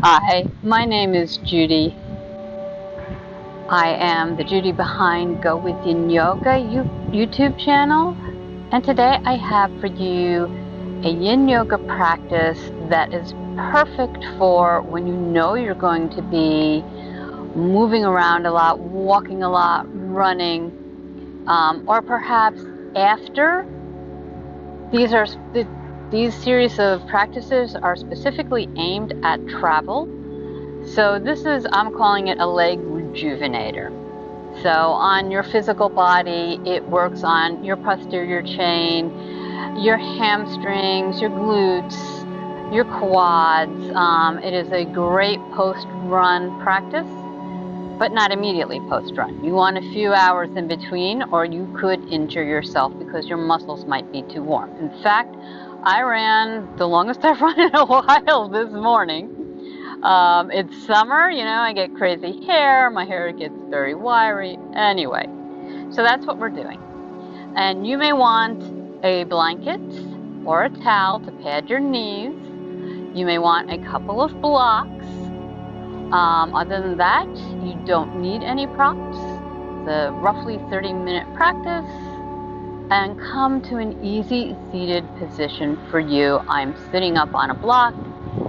Hi, my name is Judy. I am the Judy behind Go With Yin Yoga YouTube channel, and today I have for you a Yin Yoga practice that is perfect for when you know you're going to be moving around a lot, walking a lot, running, or perhaps after. These series of practices are specifically aimed at travel. So I'm calling it a leg rejuvenator. So on your physical body, it works on your posterior chain, your hamstrings, your glutes, your quads. It is a great post-run practice, but not immediately post-run. You want a few hours in between, or you could injure yourself because your muscles might be too warm. In fact, I ran the longest I've run in a while this morning. It's summer, I get crazy hair, my hair gets very wiry. Anyway, so that's what we're doing. And you may want a blanket or a towel to pad your knees. You may want a couple of blocks. Other than that, you don't need any props. It's a roughly 30-minute practice. And come to an easy seated position for you. I'm sitting up on a block.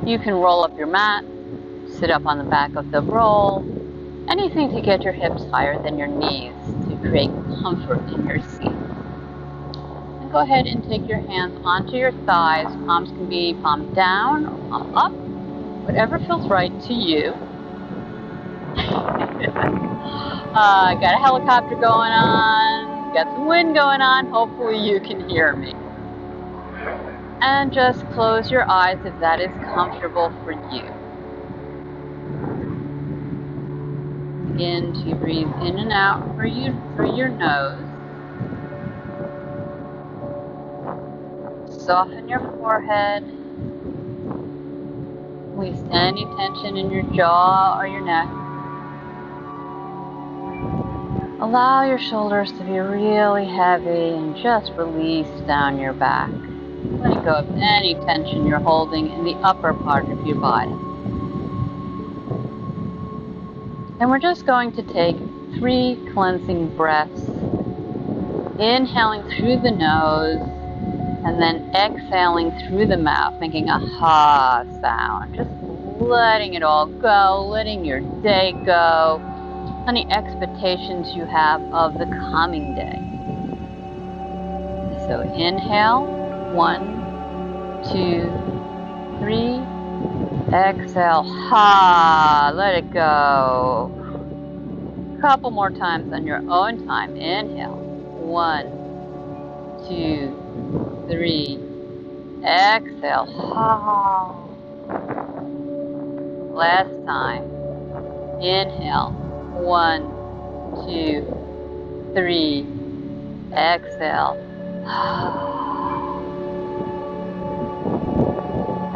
You can roll up your mat, sit up on the back of the roll, anything to get your hips higher than your knees to create comfort in your seat. And go ahead and take your hands onto your thighs. Palms can be palm down or palm up, whatever feels right to you. Got a helicopter going on, got some wind going on. Hopefully you can hear me. And just close your eyes if that is comfortable for you. Begin to breathe in and out through your nose. Soften your forehead. Release any tension in your jaw or your neck. Allow your shoulders to be really heavy and just release down your back. Let go of any tension you're holding in the upper part of your body. And we're just going to take 3 cleansing breaths, inhaling through the nose and then exhaling through the mouth, making a ha sound, just letting it all go, letting your day go, any expectations you have of the coming day. So inhale, 1, 2, 3. Exhale, ha, let it go. Couple more times on your own time. Inhale, 1, 2, 3. Exhale, ha. Last time. Inhale, 1, 2, 3. Exhale, ha.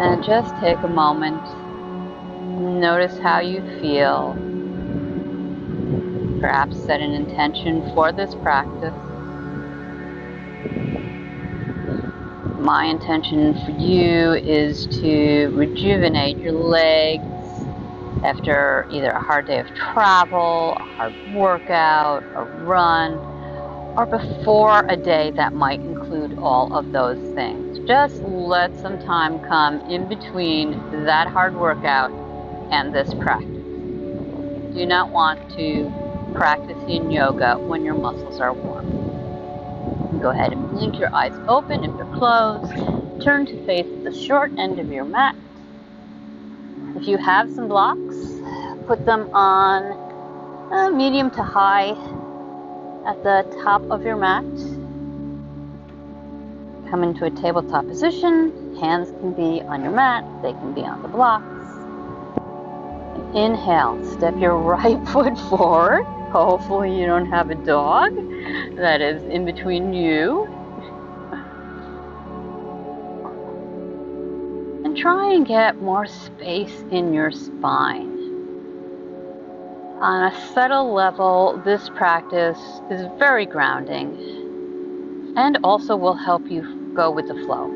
And just take a moment. Notice how you feel. Perhaps set an intention for this practice. My intention for you is to rejuvenate your legs after either a hard day of travel, a hard workout, a run, or before a day that might include all of those things. Just let some time come in between that hard workout and this practice. Do not want to practice Yin Yoga when your muscles are warm. Go ahead and blink your eyes open if they're closed. Turn to face the short end of your mat. If you have some blocks, put them on medium to high at the top of your mat. Come into a tabletop position. Hands can be on your mat. They can be on the blocks. Inhale, step your right foot forward. Hopefully you don't have a dog that is in between you. And try and get more space in your spine. On a subtle level, this practice is very grounding and also will help you go with the flow.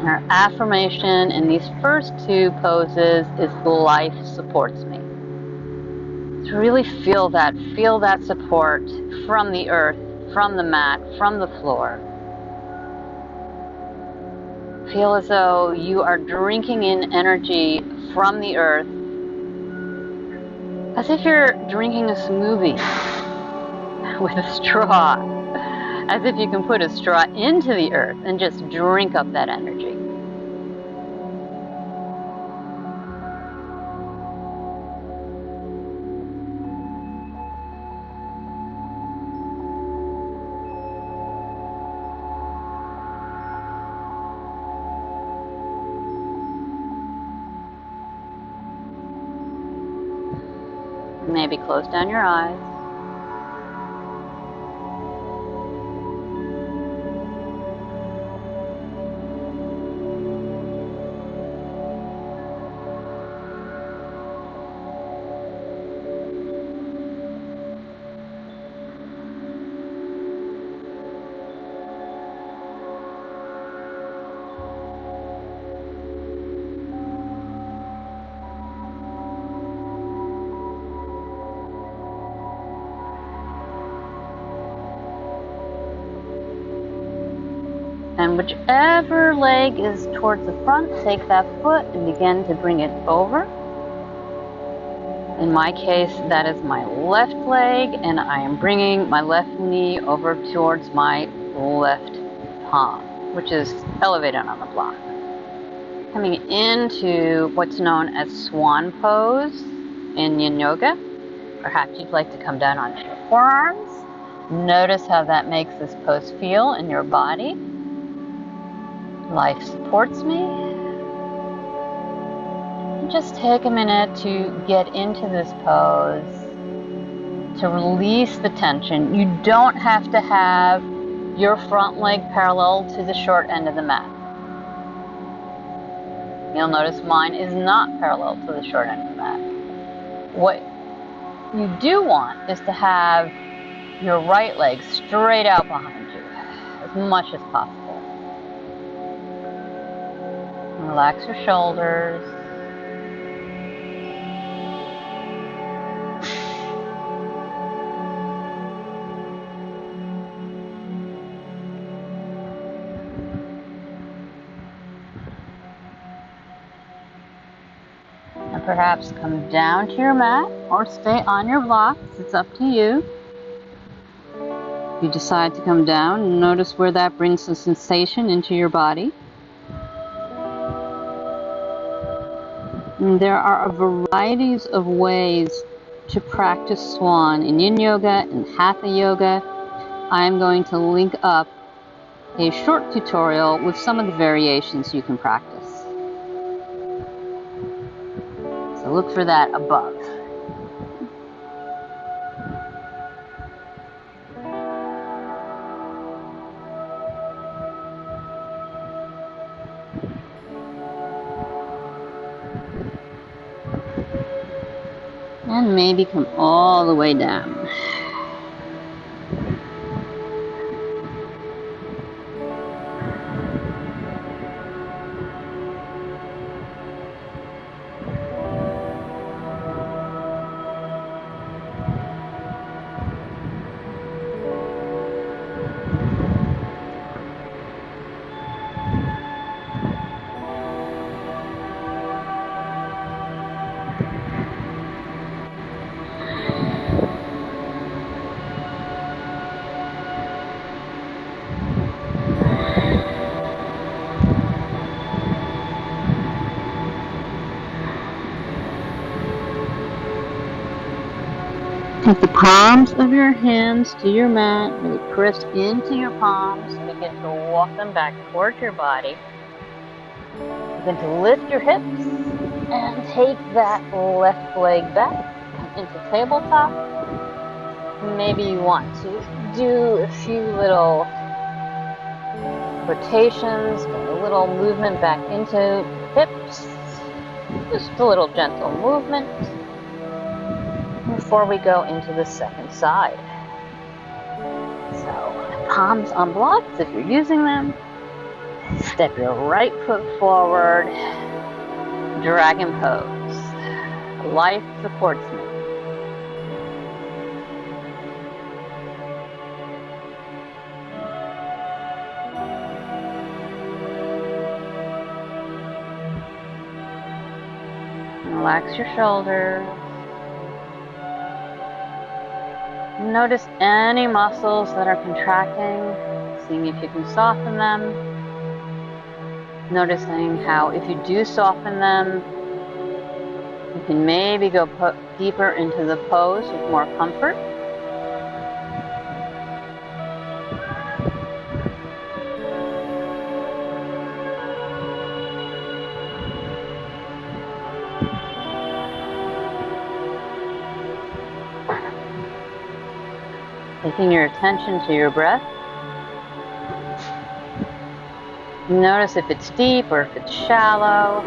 Our affirmation in these first two poses is life supports me. So really feel that support from the earth, from the mat, from the floor. Feel as though you are drinking in energy from the earth, as if you're drinking a smoothie with a straw, as if you can put a straw into the earth and just drink up that energy. Maybe close down your eyes. And whichever leg is towards the front, take that foot and begin to bring it over. In my case, that is my left leg, and I am bringing my left knee over towards my left palm, which is elevated on the block. Coming into what's known as Swan Pose in Yin Yoga. Perhaps you'd like to come down onto your forearms. Notice how that makes this pose feel in your body. Life supports me. And just take a minute to get into this pose, to release the tension. You don't have to have your front leg parallel to the short end of the mat. You'll notice mine is not parallel to the short end of the mat. What you do want is to have your right leg straight out behind you as much as possible. Relax your shoulders. And perhaps come down to your mat or stay on your blocks. It's up to you. If you decide to come down, notice where that brings the sensation into your body. And there are varieties of ways to practice Swan in Yin Yoga and Hatha Yoga. I'm going to link up a short tutorial with some of the variations you can practice. So look for that above. And maybe come all the way down. Take the palms of your hands to your mat, really press into your palms, begin to walk them back towards your body. Begin to lift your hips and take that left leg back into tabletop. Maybe you want to do a few little rotations, a little movement back into hips, just a little gentle movement before we go into the second side. So palms on blocks if you're using them. Step your right foot forward, dragon pose. Life supports me. Relax your shoulders. Notice any muscles that are contracting, seeing if you can soften them. Noticing how if you do soften them, you can maybe go deeper into the pose with more comfort. Taking your attention to your breath. Notice if it's deep or if it's shallow.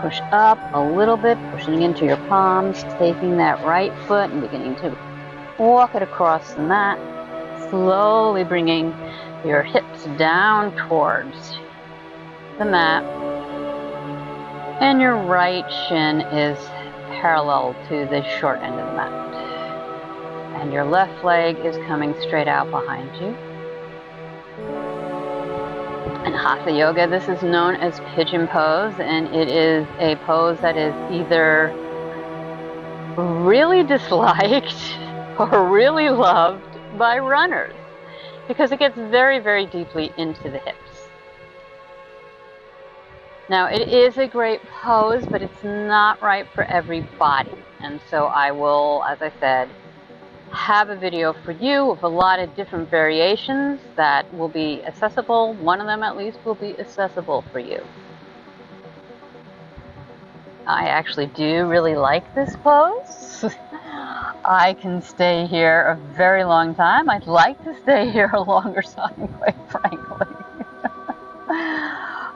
Push up a little bit, pushing into your palms, taking that right foot and beginning to walk it across the mat, slowly bringing your hips down towards the mat, and your right shin is parallel to the short end of the mat, and your left leg is coming straight out behind you. In Hatha Yoga, this is known as Pigeon Pose, and it is a pose that is either really disliked or really loved by runners because it gets very, very deeply into the hips. Now, it is a great pose, but it's not right for everybody. And so I will, as I said, have a video for you of a lot of different variations that will be accessible. One of them at least will be accessible for you. I actually do really like this pose. I can stay here a very long time. I'd like to stay here a longer time, quite frankly.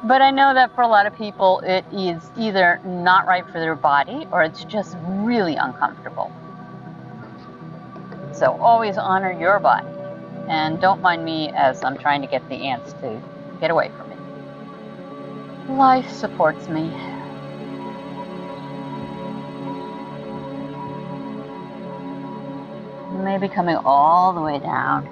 But I know that for a lot of people it is either not right for their body or it's just really uncomfortable. So always honor your body, and don't mind me as I'm trying to get the ants to get away from me. Life supports me. Maybe coming all the way down.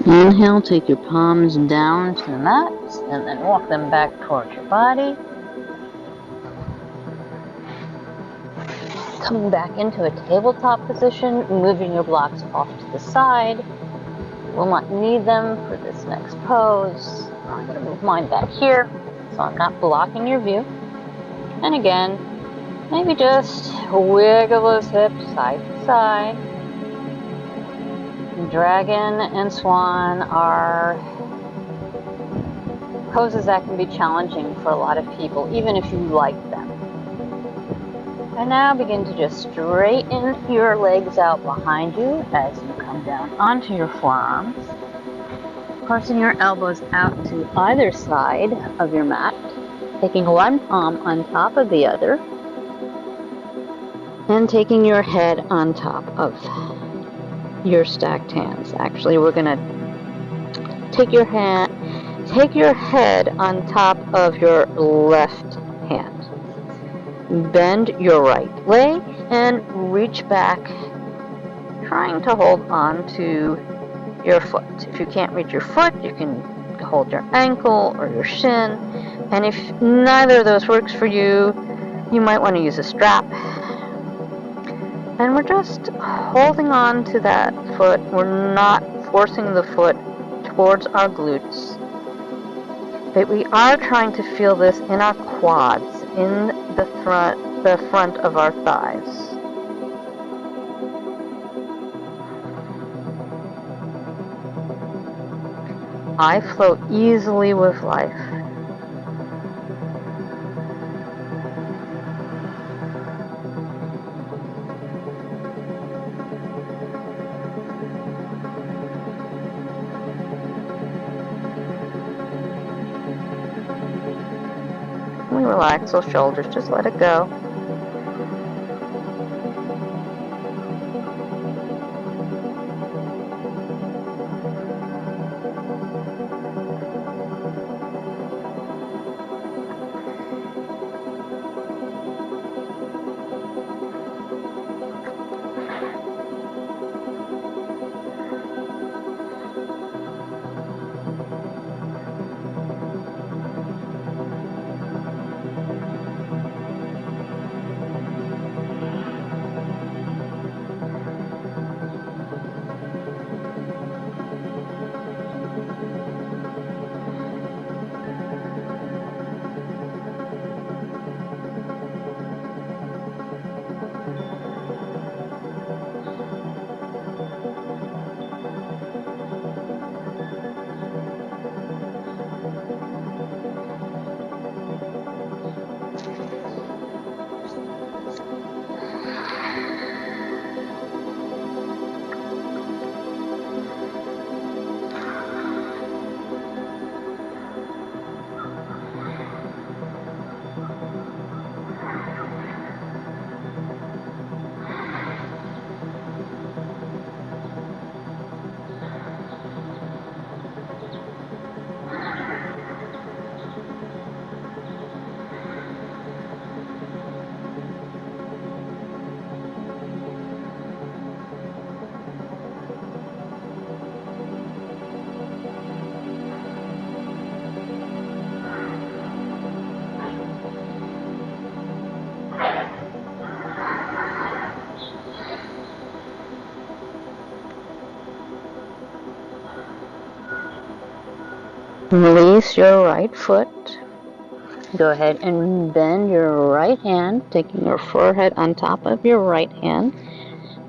Inhale, take your palms down to the mat, and then walk them back towards your body. Coming back into a tabletop position, moving your blocks off to the side. Will not need them for this next pose. I'm going to move mine back here, so I'm not blocking your view. And again, maybe just wiggle those hips side to side. Dragon and swan are poses that can be challenging for a lot of people, even if you like them. And now begin to just straighten your legs out behind you as you come down onto your forearms, pressing your elbows out to either side of your mat, taking one palm on top of the other, and taking your head on top of your stacked hands. Actually, we're going to take your head on top of your left hand. Bend your right leg and reach back, trying to hold on to your foot. If you can't reach your foot, you can hold your ankle or your shin. And if neither of those works for you, you might want to use a strap. And we're just holding on to that foot. We're not forcing the foot towards our glutes. But we are trying to feel this in our quads, in the front of our thighs. I flow easily with life. We relax those shoulders, just let it go. Release your right foot. Go ahead and bend your right hand, taking your forehead on top of your right hand,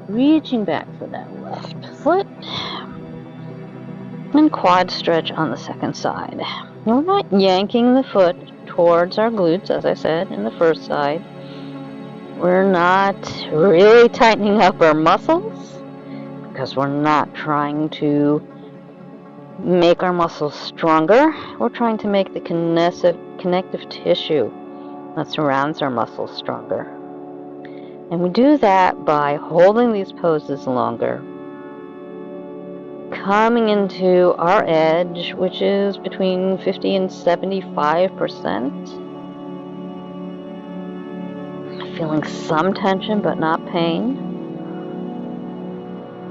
reaching back for that left foot, and quad stretch on the second side. We're not yanking the foot towards our glutes, as I said in the first side. We're not really tightening up our muscles because we're not trying to make our muscles stronger. We're trying to make the connective tissue that surrounds our muscles stronger. And we do that by holding these poses longer, coming into our edge, which is between 50 and 75%. Feeling some tension but not pain.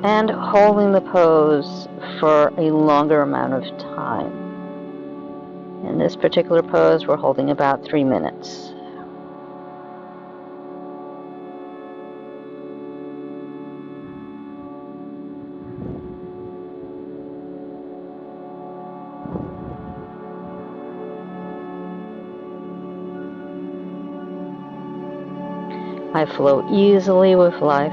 And holding the pose for a longer amount of time. In this particular pose, we're holding about 3 minutes. I flow easily with life.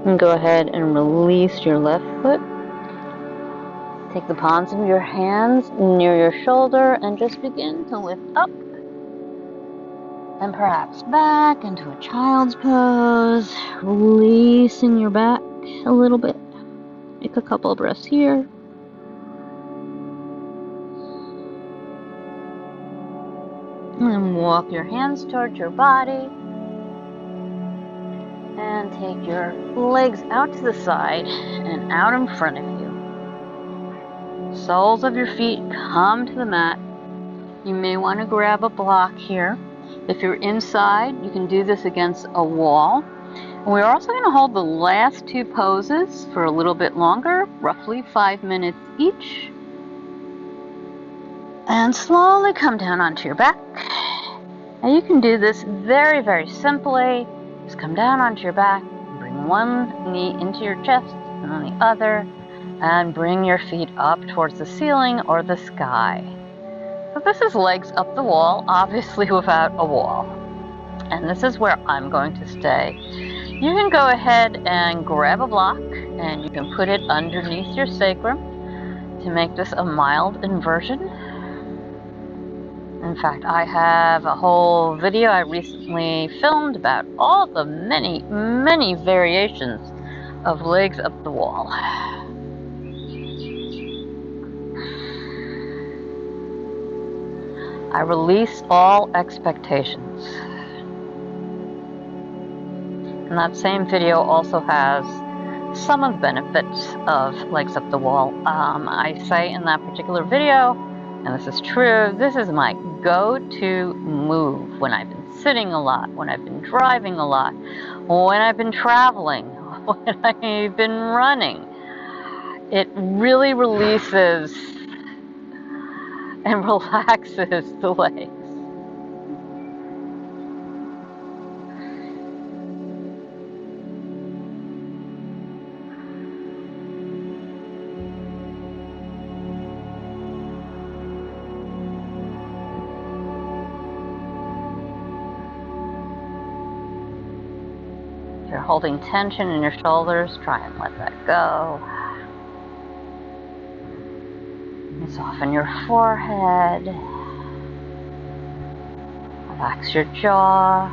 And go ahead and release your left foot. Take the palms of your hands near your shoulder and just begin to lift up. And perhaps back into a child's pose, releasing your back a little bit. Take a couple of breaths here. And walk your hands towards your body. And take your legs out to the side and out in front of you. Soles of your feet come to the mat. You may want to grab a block here. If you're inside, you can do this against a wall. And we're also going to hold the last two poses for a little bit longer, roughly 5 minutes each. And slowly come down onto your back. And you can do this very, very simply. Just come down onto your back, bring one knee into your chest and then the other, and bring your feet up towards the ceiling or the sky. So this is legs up the wall, obviously without a wall. And this is where I'm going to stay. You can go ahead and grab a block and you can put it underneath your sacrum to make this a mild inversion. In fact, I have a whole video I recently filmed about all the many, many variations of legs up the wall. I release all expectations. And that same video also has some of the benefits of legs up the wall. I say in that particular video, and this is true, this is my go-to move when I've been sitting a lot, when I've been driving a lot, when I've been traveling, when I've been running. It really releases and relaxes the legs. If you're holding tension in your shoulders, try and let that go. And soften your forehead. Relax your jaw,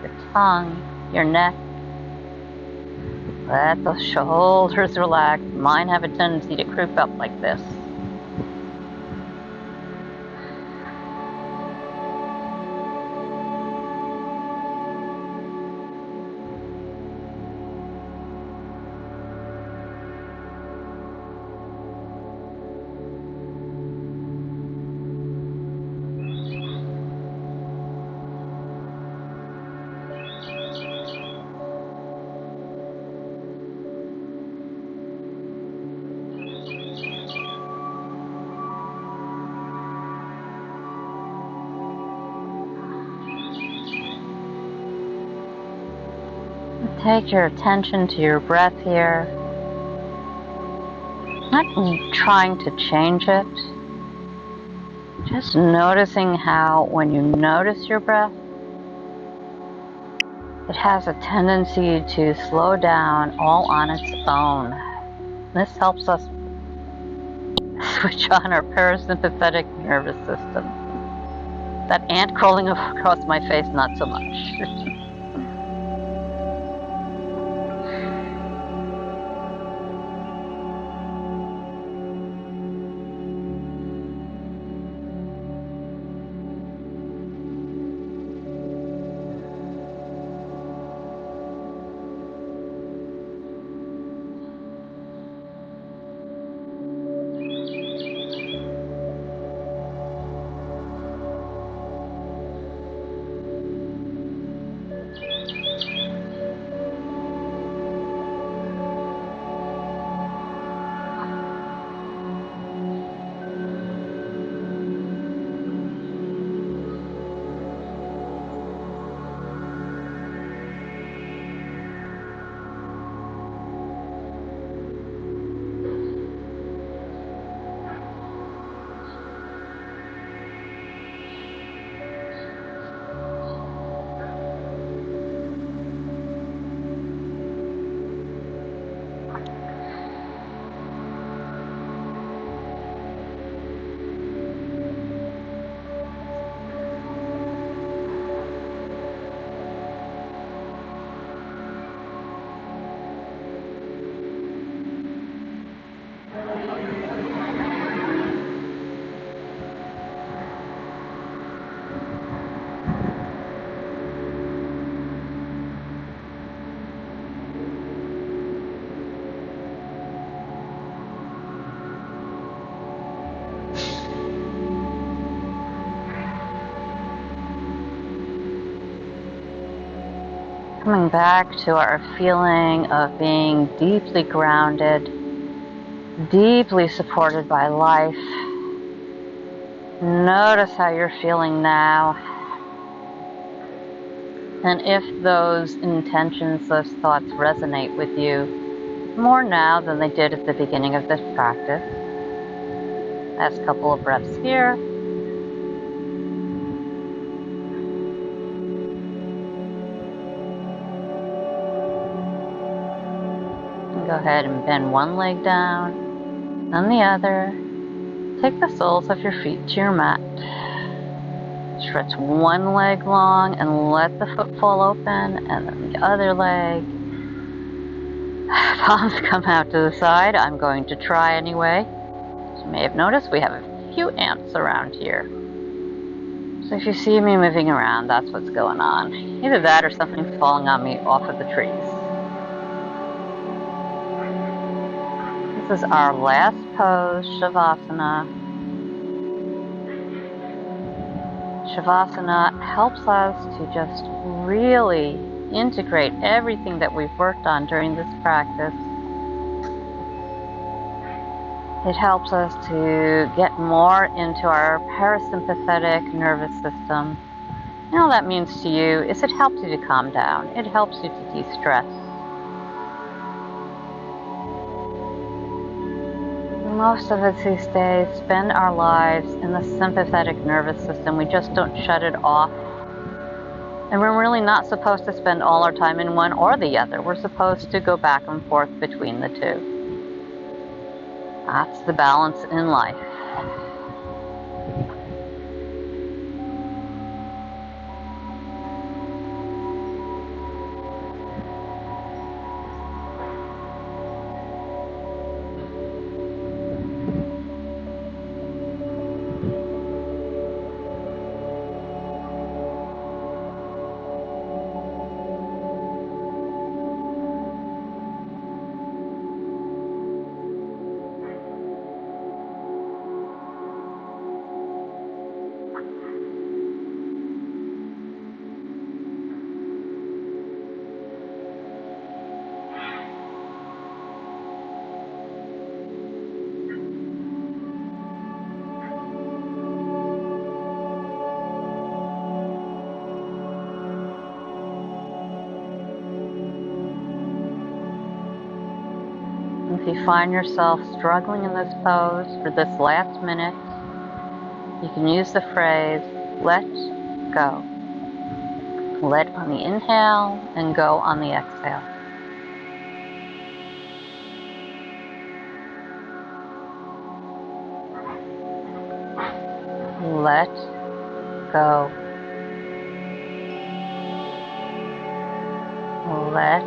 your tongue, your neck. Let the shoulders relax. Mine have a tendency to creep up like this. Take your attention to your breath here. Not trying to change it. Just noticing how when you notice your breath, it has a tendency to slow down all on its own. This helps us switch on our parasympathetic nervous system. That ant crawling across my face, not so much. Coming back to our feeling of being deeply grounded, deeply supported by life. Notice how you're feeling now. And if those intentions, those thoughts resonate with you more now than they did at the beginning of this practice, last couple of breaths here. And go ahead and bend one leg down, then the other. Take the soles of your feet to your mat. Stretch one leg long and let the foot fall open, and then the other leg. Palms come out to the side. I'm going to try anyway. As you may have noticed, we have a few ants around here. So if you see me moving around, that's what's going on. Either that or something's falling on me off of the trees. This is our last pose, Savasana. Savasana helps us to just really integrate everything that we've worked on during this practice. It helps us to get more into our parasympathetic nervous system. And all that means to you is it helps you to calm down. It helps you to de-stress. Most of us these days spend our lives in the sympathetic nervous system. We just don't shut it off. And we're really not supposed to spend all our time in one or the other. We're supposed to go back and forth between the two. That's the balance in life. If you find yourself struggling in this pose for this last minute, you can use the phrase, let go. Let on the inhale and go on the exhale. Let go. Let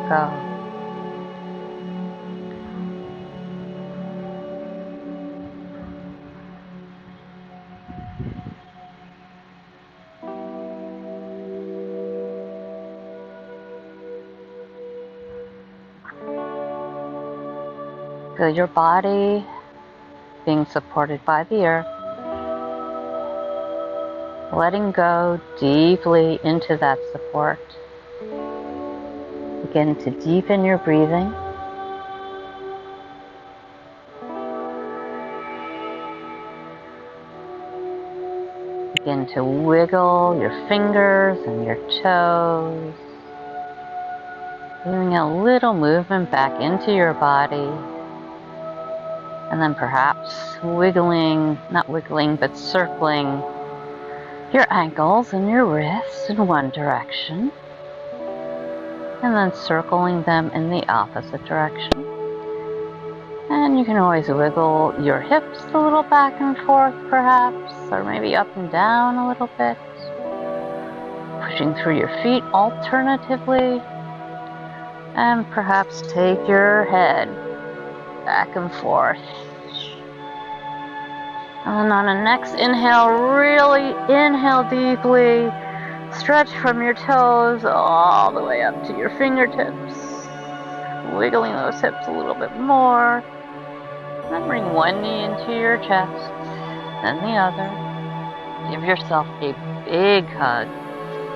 go. Feel your body being supported by the earth. Letting go deeply into that support. Begin to deepen your breathing. Begin to wiggle your fingers and your toes. Doing a little movement back into your body. And then perhaps wiggling, not wiggling, but circling your ankles and your wrists in one direction. And then circling them in the opposite direction. And you can always wiggle your hips a little back and forth perhaps, or maybe up and down a little bit. Pushing through your feet alternatively. And perhaps take your head back and forth. And on the next inhale, really inhale deeply. Stretch from your toes all the way up to your fingertips. Wiggling those hips a little bit more. Then bring one knee into your chest, then the other. Give yourself a big hug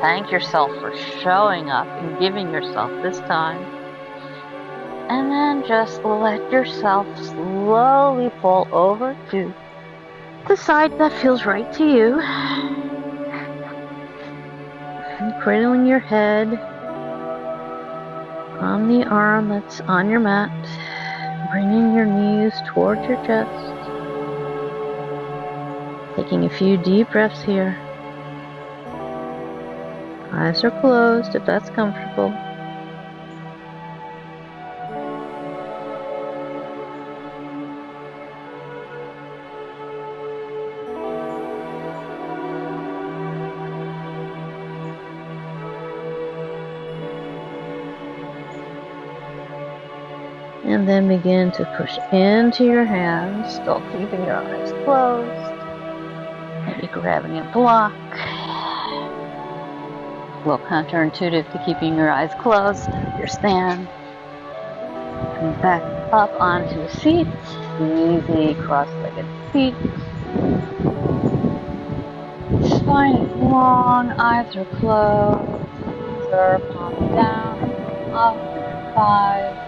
thank yourself for showing up and giving yourself this time. And then just let yourself slowly fall over to the side that feels right to you. And cradling your head on the arm that's on your mat, bringing your knees towards your chest. Taking a few deep breaths here. Eyes are closed if that's comfortable. And then begin to push into your hands, still keeping your eyes closed. Maybe grabbing a block. A little counterintuitive to keeping your eyes closed. Your stand. And back up onto a seat. Easy cross-legged seat. Spine is long, eyes are closed. Hands are palms down, up and thighs.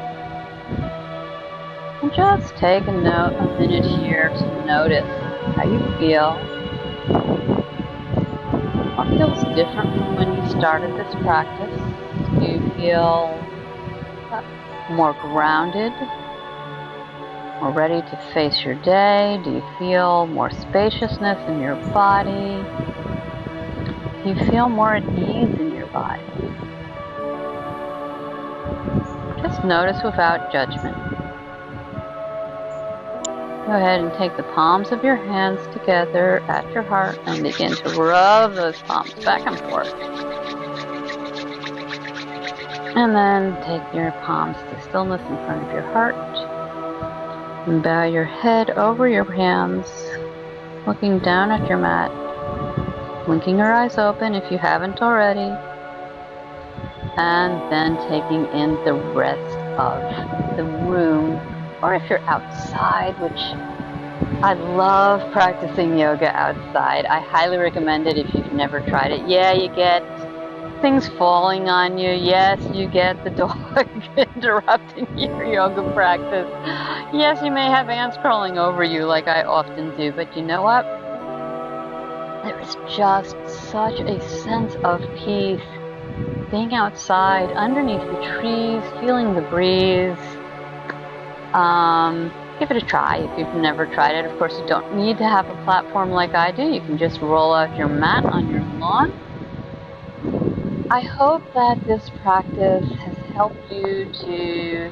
And just take a minute here to notice how you feel. What feels different from when you started this practice? Do you feel more grounded, more ready to face your day? Do you feel more spaciousness in your body? Do you feel more at ease in your body? Just notice without judgment. Go ahead and take the palms of your hands together at your heart and begin to rub those palms back and forth. And then take your palms to stillness in front of your heart. And bow your head over your hands, looking down at your mat, blinking your eyes open if you haven't already, and then taking in the rest of the room. Or if you're outside, which I love practicing yoga outside. I highly recommend it if you've never tried it. Yeah, you get things falling on you. Yes, you get the dog interrupting your yoga practice. Yes, you may have ants crawling over you like I often do, but you know what? There is just such a sense of peace being outside underneath the trees, feeling the breeze. Give it a try if you've never tried it. Of course, you don't need to have a platform like I do. You can just roll out your mat on your lawn. I hope that this practice has helped you to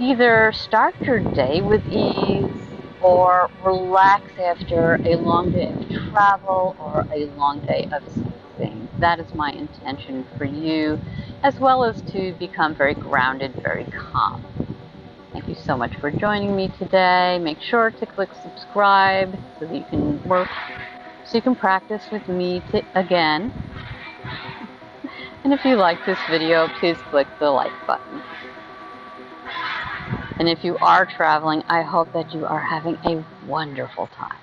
either start your day with ease or relax after a long day of travel or a long day of sightseeing. That is my intention for you, as well as to become very grounded, very calm. Thank you so much for joining me today. Make sure to click subscribe so that you can practice with me again. And if you like this video, please click the like button. And if you are traveling, I hope that you are having a wonderful time.